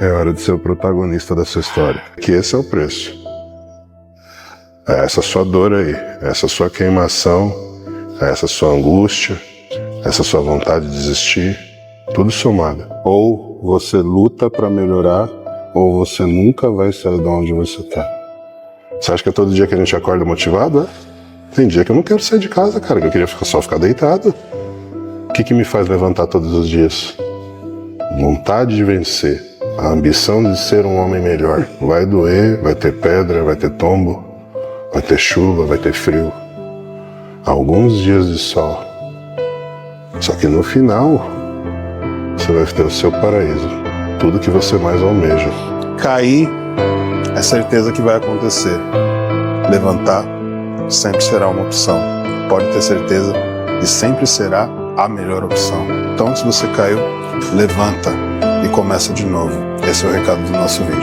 É hora de ser o protagonista da sua história. Que esse é o preço. É essa sua dor aí, essa sua queimação, essa sua angústia, essa sua vontade de desistir, tudo somado. Ou você luta para melhorar, ou você nunca vai sair de onde você tá. Você acha que é todo dia que a gente acorda motivado? Tem dia que eu não quero sair de casa, cara, que eu queria só ficar deitado. O que me faz levantar todos os dias? Vontade de vencer, a ambição de ser um homem melhor. Vai doer, vai ter pedra, vai ter tombo, vai ter chuva, vai ter frio. Alguns dias de sol. Só que no final, você vai ter o seu paraíso. Tudo que você mais almeja. Cair é certeza que vai acontecer. Levantar sempre será uma opção. Pode ter certeza que sempre será a melhor opção. Então, se você caiu, levanta e começa de novo. Esse é o recado do nosso vídeo.